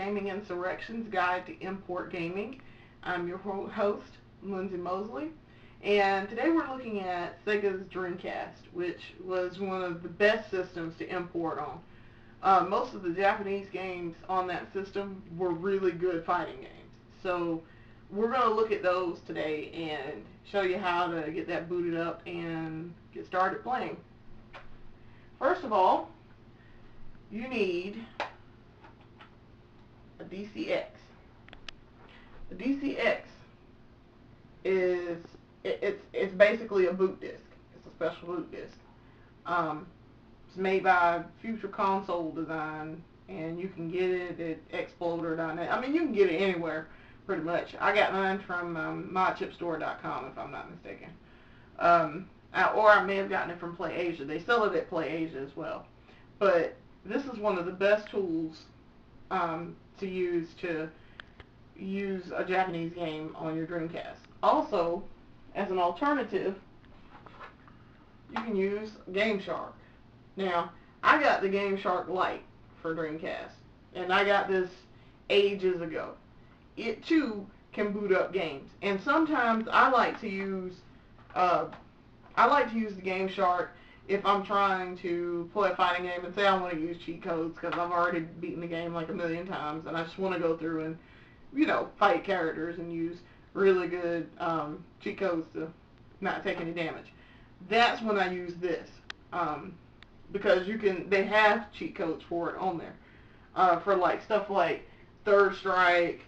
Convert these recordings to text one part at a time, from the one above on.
Gaming Insurrection's Guide to Import Gaming. I'm your host, Lyndsey Mosley, and today we're looking at Sega's Dreamcast, which was one of the best systems to import on. Most of the Japanese games on that system were really good fighting games, so we're going to look at those today and show you how to get that booted up and get started playing. First of all, you need a DCX. The DCX is it's basically a boot disk. It's a special boot disk. It's made by Future Console Design, and you can get it at Exploder.net. I mean, you can get it anywhere, pretty much. I got mine from mychipstore.com, if I'm not mistaken. Or I may have gotten it from PlayAsia. They sell it at PlayAsia as well. But this is one of the best tools to use a Japanese game on your Dreamcast. Also, as an alternative, you can use Game Shark. Now, I got the Game Shark Lite for Dreamcast, and I got this ages ago. It too can boot up games, and sometimes I like to use the Game Shark if I'm trying to play a fighting game and say I want to use cheat codes because I've already beaten the game like a million times and I just want to go through and, you know, fight characters and use really good cheat codes to not take any damage. That's when I use this because they have cheat codes for it on there for like stuff like Third Strike,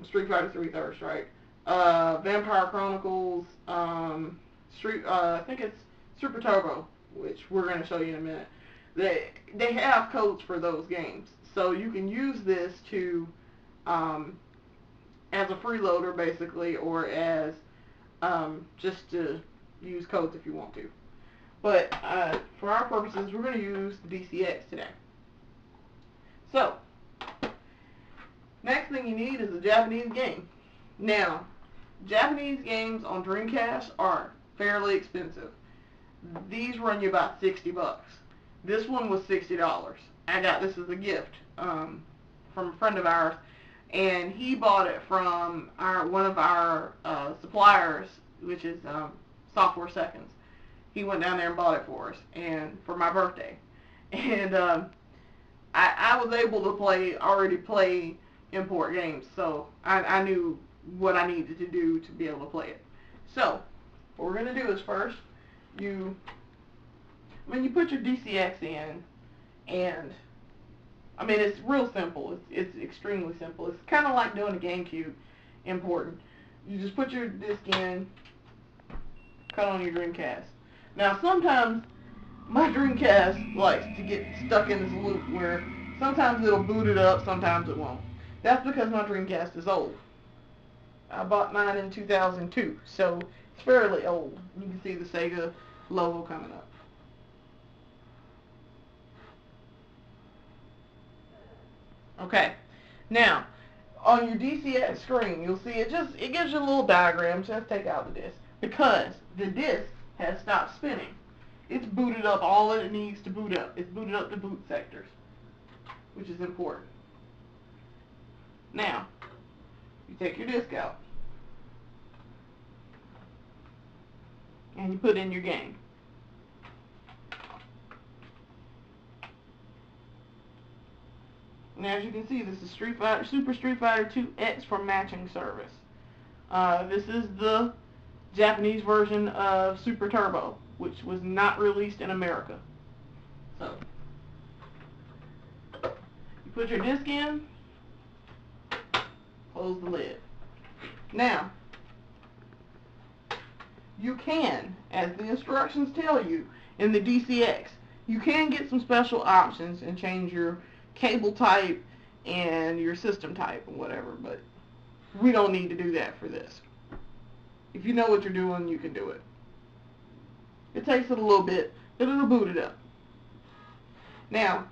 Street Fighter 3 Third Strike, Vampire Chronicles, I think it's Super Turbo, which we're going to show you in a minute. They have codes for those games, so you can use this to as a freeloader basically, or as just to use codes if you want to. But for our purposes, we're going to use the DCX today. So next thing you need is a Japanese game. Now, Japanese games on Dreamcast are fairly expensive. These run you about $60. This one was $60. I got this as a gift from a friend of ours, and he bought it from one of our suppliers, which is Software Seconds. He went down there and bought it for us, and for my birthday. And I was able to already play import games, so I knew what I needed to do to be able to play it. So what we're going to do is first, you put your DCX in, and I mean, it's real simple. It's extremely simple. It's kind of like doing a GameCube importing. You just put your disc in, cut on your Dreamcast. Now, sometimes my Dreamcast likes to get stuck in this loop where sometimes it'll boot it up, sometimes it won't. That's because my Dreamcast is old. I bought mine in 2002, so it's fairly old. You can see the Sega logo coming up. Okay, now on your DCX screen, you'll see it gives you a little diagram. Just take out the disc because the disc has stopped spinning. It's booted up all that it needs to boot up. It's booted up the boot sectors, which is important. Now, you take your disc out and you put in your game. And as you can see, this is Super Street Fighter 2X for matching service. This is the Japanese version of Super Turbo, which was not released in America. So, you put your disc in, close the lid. Now, you can, as the instructions tell you in the DCX, you can get some special options and change your cable type and your system type and whatever, but we don't need to do that for this. If you know what you're doing, you can do it. It takes it a little bit, but it'll boot it up. Now,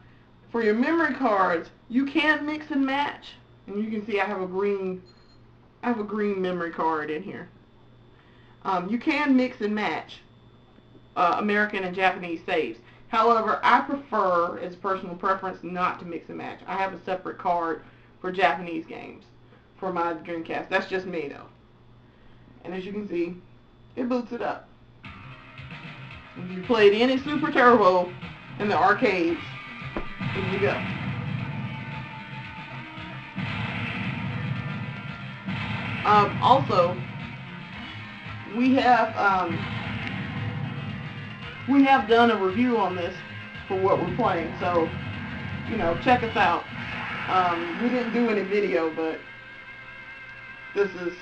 for your memory cards, you can mix and match, and you can see I have a green memory card in here. You can mix and match American and Japanese saves. However, I prefer, as a personal preference, not to mix and match. I have a separate card for Japanese games for my Dreamcast. That's just me though. And as you can see, it boots it up. If you played any Super Turbo in the arcades, here you go. Also, we have done a review on this for what we're playing, so you know, check us out. We didn't do any video, but this is,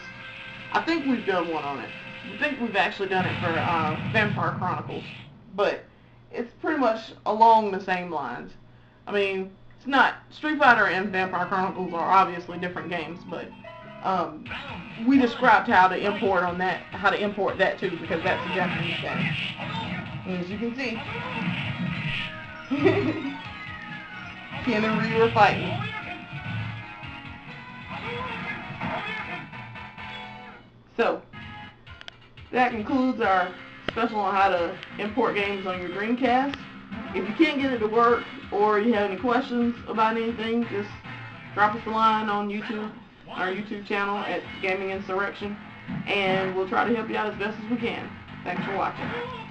I think we've done one on it. I think we've actually done it for Vampire Chronicles, but it's pretty much along the same lines. I mean, it's not, Street Fighter and Vampire Chronicles are obviously different games, but we described how to import on that, how to import that too, because that's a Japanese game. And as you can see, Ken and Ryu are fighting. So, that concludes our special on how to import games on your Dreamcast. If you can't get it to work, or you have any questions about anything, just drop us a line on YouTube, our YouTube channel at Gaming Insurrection, and we'll try to help you out as best as we can. Thanks for watching.